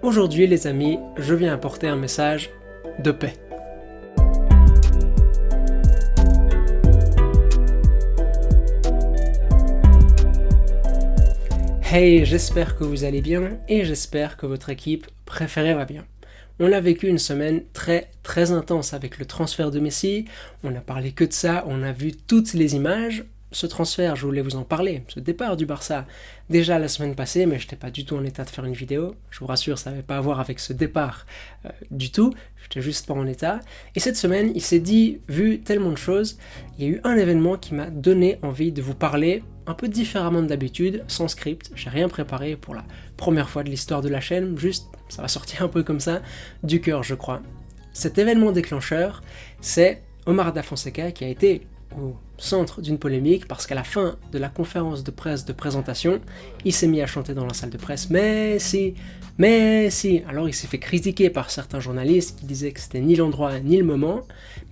Aujourd'hui les amis, je viens apporter un message de paix. Hey, j'espère que vous allez bien et j'espère que votre équipe préférée va bien. On a vécu une semaine très intense avec le transfert de Messi, on a parlé que de ça, on a vu toutes les images. Ce transfert, je voulais vous en parler, ce départ du Barça, déjà la semaine passée, mais je n'étais pas du tout en état de faire une vidéo. Je vous rassure, ça n'avait pas à voir avec ce départ du tout, je n'étais juste pas en état. Et cette semaine, il s'est vu tellement de choses, il y a eu un événement qui m'a donné envie de vous parler un peu différemment d'habitude, sans script, j'ai rien préparé pour la première fois de l'histoire de la chaîne, juste, ça va sortir un peu comme ça, du cœur je crois. Cet événement déclencheur, c'est Omar Da Fonseca qui a été au centre d'une polémique parce qu'à la fin de la conférence de presse de présentation, il s'est mis à chanter dans la salle de presse Messi. Alors il s'est fait critiquer par certains journalistes qui disaient que c'était ni l'endroit ni le moment,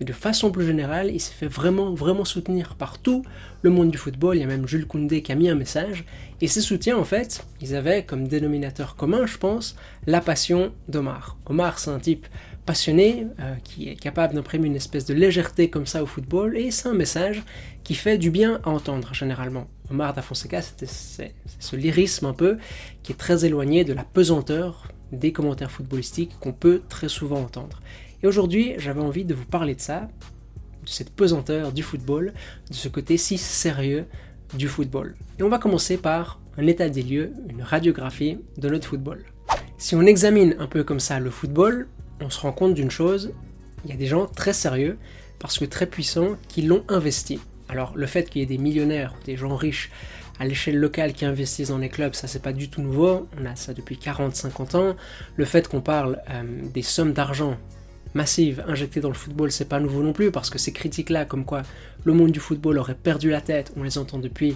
mais de façon plus générale, il s'est fait vraiment soutenir par tout le monde du football. Il y a même Jules Koundé qui a mis un message, et ces soutiens en fait, ils avaient comme dénominateur commun, je pense, la passion d'Omar. Omar, c'est un type passionné, qui est capable d'imprimer une espèce de légèreté comme ça au football, et c'est un message qui fait du bien à entendre généralement. Omar Da Fonseca, c'est ce lyrisme un peu qui est très éloigné de la pesanteur des commentaires footballistiques qu'on peut très souvent entendre. Et aujourd'hui, j'avais envie de vous parler de ça, de cette pesanteur du football, de ce côté si sérieux du football. Et on va commencer par un état des lieux, une radiographie de notre football. Si on examine un peu comme ça le football, on se rend compte d'une chose, il y a des gens très sérieux, parce que très puissants, qui l'ont investi. Alors le fait qu'il y ait des millionnaires, des gens riches à l'échelle locale qui investissent dans les clubs, ça c'est pas du tout nouveau, on a ça depuis 40-50 ans. Le fait qu'on parle des sommes d'argent massives injectées dans le football, c'est pas nouveau non plus, parce que ces critiques-là, comme quoi le monde du football aurait perdu la tête, on les entend depuis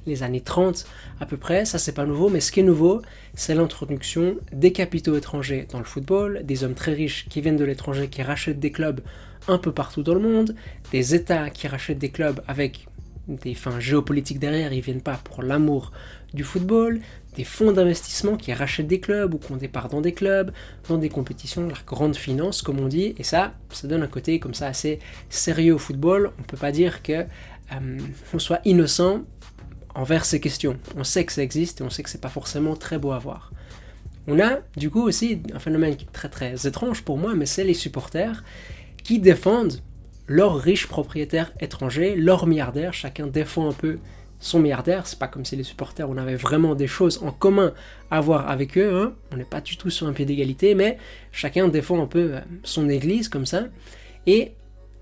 les années 30 à peu près, ça c'est pas nouveau, mais ce qui est nouveau, c'est l'introduction des capitaux étrangers dans le football, des hommes très riches qui viennent de l'étranger, qui rachètent des clubs un peu partout dans le monde, des États qui rachètent des clubs avec des fins géopolitiques derrière, ils viennent pas pour l'amour du football, des fonds d'investissement qui rachètent des clubs ou qui ont des parts dans des clubs, dans des compétitions, la grande finance comme on dit, et ça donne un côté comme ça assez sérieux au football. On peut pas dire que on soit innocent envers ces questions. On sait que ça existe et on sait que c'est pas forcément très beau à voir. On a du coup aussi un phénomène qui est très étrange pour moi, mais c'est les supporters qui défendent leurs riches propriétaires étrangers, leurs milliardaires. Chacun défend un peu son milliardaire. C'est pas comme si les supporters, on avait vraiment des choses en commun à voir avec eux, hein. On n'est pas du tout sur un pied d'égalité, mais chacun défend un peu son église comme ça. Et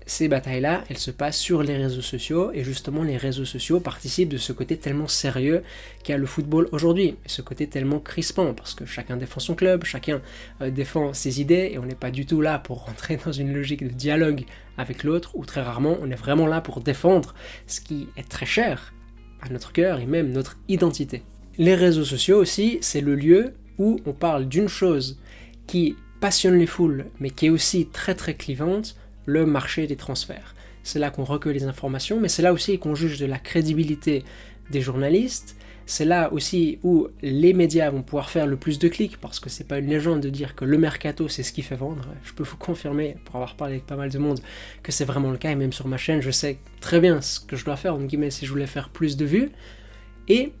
ces batailles-là, elles se passent sur les réseaux sociaux, et justement les réseaux sociaux participent de ce côté tellement sérieux qu'a le football aujourd'hui, et ce côté tellement crispant, parce que chacun défend son club, chacun défend ses idées, et on n'est pas du tout là pour rentrer dans une logique de dialogue avec l'autre, ou très rarement, on est vraiment là pour défendre ce qui est très cher à notre cœur, et même notre identité. Les réseaux sociaux aussi, c'est le lieu où on parle d'une chose qui passionne les foules, mais qui est aussi très clivante, le marché des transferts. C'est là qu'on recueille les informations, mais c'est là aussi qu'on juge de la crédibilité des journalistes. C'est là aussi où les médias vont pouvoir faire le plus de clics, parce que c'est pas une légende de dire que le mercato c'est ce qui fait vendre. Je peux vous confirmer, pour avoir parlé avec pas mal de monde, que c'est vraiment le cas, et même sur ma chaîne, je sais très bien ce que je dois faire, entre guillemets, si je voulais faire plus de vues. Et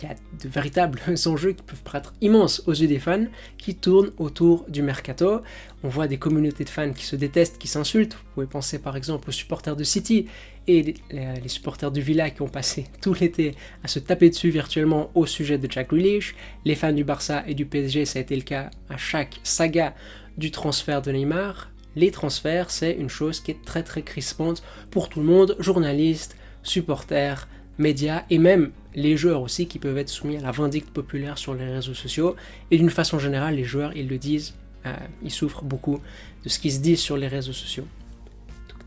il y a de véritables enjeux qui peuvent paraître immenses aux yeux des fans qui tournent autour du mercato. On voit des communautés de fans qui se détestent, qui s'insultent. Vous pouvez penser par exemple aux supporters de City et les supporters du Villa qui ont passé tout l'été à se taper dessus virtuellement au sujet de Jack Grealish. Les fans du Barça et du PSG, ça a été le cas à chaque saga du transfert de Neymar. Les transferts, c'est une chose qui est très crispante pour tout le monde, journalistes, supporters, médias et même les joueurs aussi qui peuvent être soumis à la vindicte populaire sur les réseaux sociaux. Et d'une façon générale, les joueurs, ils le disent, ils souffrent beaucoup de ce qui se dit sur les réseaux sociaux.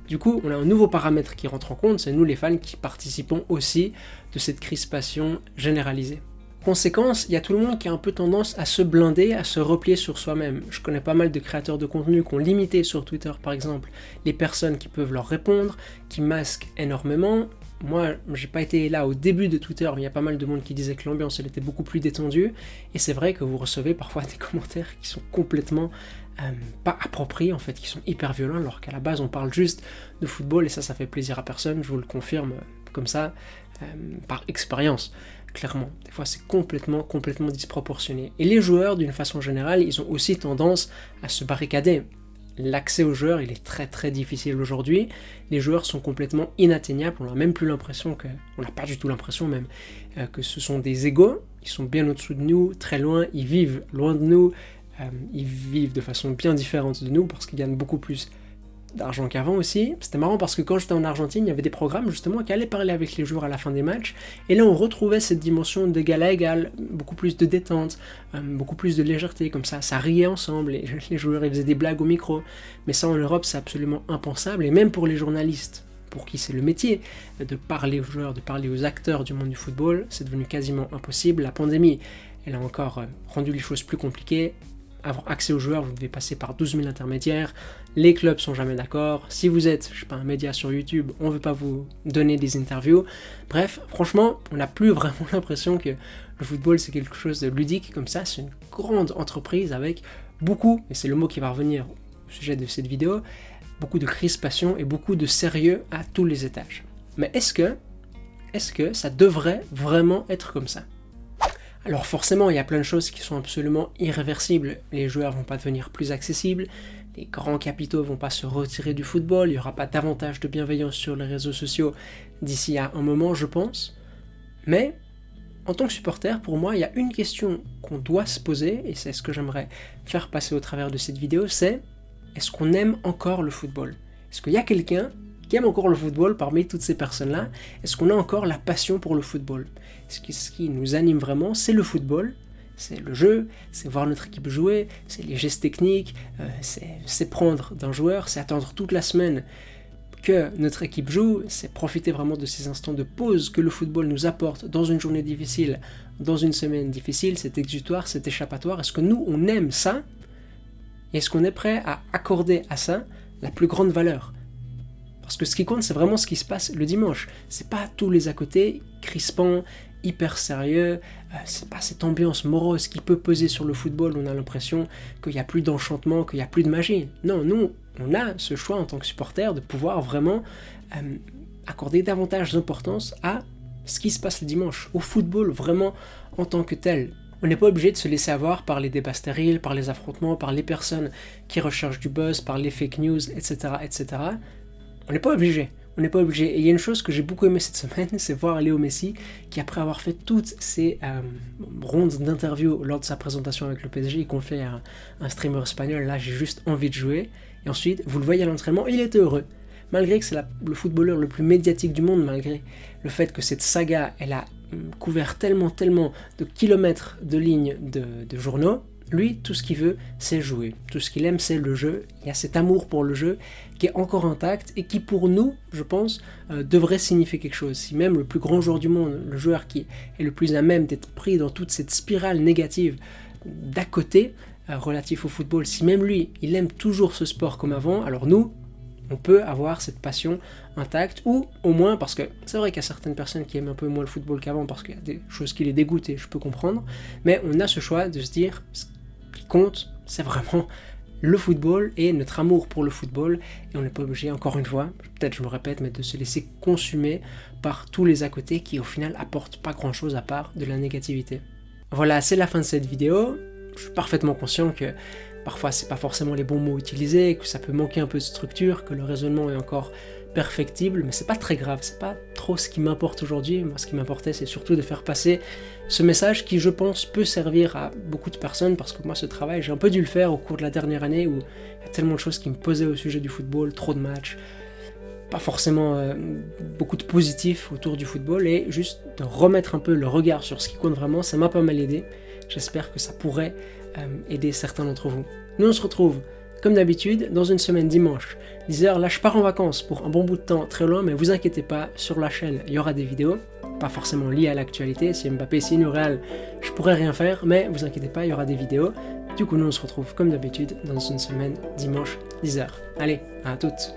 Du coup, on a un nouveau paramètre qui rentre en compte, c'est nous les fans qui participons aussi de cette crispation généralisée. Conséquence, il y a tout le monde qui a un peu tendance à se blinder, à se replier sur soi-même. Je connais pas mal de créateurs de contenu qui ont limité sur Twitter par exemple les personnes qui peuvent leur répondre, qui masquent énormément. Moi, j'ai pas été là au début de Twitter, mais il y a pas mal de monde qui disait que l'ambiance elle était beaucoup plus détendue. Et c'est vrai que vous recevez parfois des commentaires qui sont complètement pas appropriés en fait, qui sont hyper violents, alors qu'à la base on parle juste de football et ça fait plaisir à personne, je vous le confirme comme ça, par expérience. Clairement, des fois c'est complètement disproportionné. Et les joueurs, d'une façon générale, ils ont aussi tendance à se barricader. L'accès aux joueurs, il est très difficile aujourd'hui. Les joueurs sont complètement inatteignables. On n'a même plus l'impression on n'a pas du tout l'impression même que ce sont des égos. Ils sont bien au-dessous de nous, très loin. Ils vivent loin de nous. Ils vivent de façon bien différente de nous parce qu'ils gagnent beaucoup plus d'argent qu'avant aussi. C'était marrant parce que quand j'étais en Argentine, il y avait des programmes justement qui allaient parler avec les joueurs à la fin des matchs, et là on retrouvait cette dimension d'égal à égal, beaucoup plus de détente, beaucoup plus de légèreté, comme ça riait ensemble, et les joueurs ils faisaient des blagues au micro, mais ça en Europe c'est absolument impensable, et même pour les journalistes, pour qui c'est le métier de parler aux joueurs, de parler aux acteurs du monde du football, c'est devenu quasiment impossible. La pandémie, elle a encore rendu les choses plus compliquées. Avoir accès aux joueurs, vous devez passer par 12 000 intermédiaires, les clubs sont jamais d'accord, si vous êtes, je sais pas, un média sur YouTube, on veut pas vous donner des interviews, bref, franchement, on n'a plus vraiment l'impression que le football c'est quelque chose de ludique comme ça, c'est une grande entreprise avec beaucoup, et c'est le mot qui va revenir au sujet de cette vidéo, beaucoup de crispation et beaucoup de sérieux à tous les étages. Mais est-ce que ça devrait vraiment être comme ça ? Alors forcément, il y a plein de choses qui sont absolument irréversibles. Les joueurs vont pas devenir plus accessibles, les grands capitaux vont pas se retirer du football, il n'y aura pas davantage de bienveillance sur les réseaux sociaux d'ici à un moment, je pense. Mais, en tant que supporter, pour moi, il y a une question qu'on doit se poser, et c'est ce que j'aimerais faire passer au travers de cette vidéo, c'est est-ce qu'on aime encore le football ? Est-ce qu'il y a quelqu'un qui aime encore le football parmi toutes ces personnes-là? Est-ce qu'on a encore la passion pour le football? Ce qui nous anime vraiment, c'est le football, c'est le jeu, c'est voir notre équipe jouer, c'est les gestes techniques, c'est prendre d'un joueur, c'est attendre toute la semaine que notre équipe joue, c'est profiter vraiment de ces instants de pause que le football nous apporte dans une journée difficile, dans une semaine difficile, cet exutoire, cet échappatoire. Est-ce que nous, on aime ça? Et est-ce qu'on est prêt à accorder à ça la plus grande valeur? Parce que ce qui compte, c'est vraiment ce qui se passe le dimanche. C'est pas tous les à côté, crispants, hyper sérieux, c'est pas cette ambiance morose qui peut peser sur le football, on a l'impression qu'il n'y a plus d'enchantement, qu'il n'y a plus de magie. Non, nous, on a ce choix en tant que supporter de pouvoir vraiment accorder davantage d'importance à ce qui se passe le dimanche, au football vraiment en tant que tel. On n'est pas obligé de se laisser avoir par les débats stériles, par les affrontements, par les personnes qui recherchent du buzz, par les fake news, etc. etc. On n'est pas obligé. Et il y a une chose que j'ai beaucoup aimé cette semaine, c'est voir Léo Messi, qui après avoir fait toutes ces rondes d'interviews lors de sa présentation avec le PSG, il confie à un streamer espagnol, là j'ai juste envie de jouer, et ensuite vous le voyez à l'entraînement, il était heureux. Malgré que c'est le footballeur le plus médiatique du monde, malgré le fait que cette saga, elle a couvert tellement de kilomètres de lignes de journaux, lui, tout ce qu'il veut, c'est jouer. Tout ce qu'il aime, c'est le jeu. Il y a cet amour pour le jeu qui est encore intact et qui, pour nous, je pense, devrait signifier quelque chose. Si même le plus grand joueur du monde, le joueur qui est le plus à même d'être pris dans toute cette spirale négative d'à côté, relatif au football, si même lui, il aime toujours ce sport comme avant, alors nous, on peut avoir cette passion intacte, ou au moins, parce que c'est vrai qu'il y a certaines personnes qui aiment un peu moins le football qu'avant, parce qu'il y a des choses qui les dégoûtent, et je peux comprendre, mais on a ce choix de se dire, ce qui compte, c'est vraiment le football et notre amour pour le football, et on n'est pas obligé, encore une fois, peut-être je me répète, mais de se laisser consumer par tous les à côté qui au final apportent pas grand chose à part de la négativité. Voilà, c'est la fin de cette vidéo. Je suis parfaitement conscient que parfois c'est pas forcément les bons mots utilisés, que ça peut manquer un peu de structure, que le raisonnement est encore perfectible, mais c'est pas très grave, c'est pas trop ce qui m'importe aujourd'hui. Moi, ce qui m'importait, c'est surtout de faire passer ce message qui, je pense, peut servir à beaucoup de personnes, parce que moi, ce travail, j'ai un peu dû le faire au cours de la dernière année, où il y a tellement de choses qui me posaient au sujet du football, trop de matchs, pas forcément beaucoup de positifs autour du football, et juste de remettre un peu le regard sur ce qui compte vraiment, ça m'a pas mal aidé. J'espère que ça pourrait aider certains d'entre vous. Nous, on se retrouve comme d'habitude dans une semaine dimanche, 10h. Là, je pars en vacances pour un bon bout de temps, très loin, mais vous inquiétez pas, sur la chaîne, il y aura des vidéos, pas forcément liées à l'actualité. Si Mbappé signe au Real, je pourrais rien faire, mais vous inquiétez pas, il y aura des vidéos. Du coup, nous, on se retrouve comme d'habitude dans une semaine dimanche, 10h. Allez, à toutes.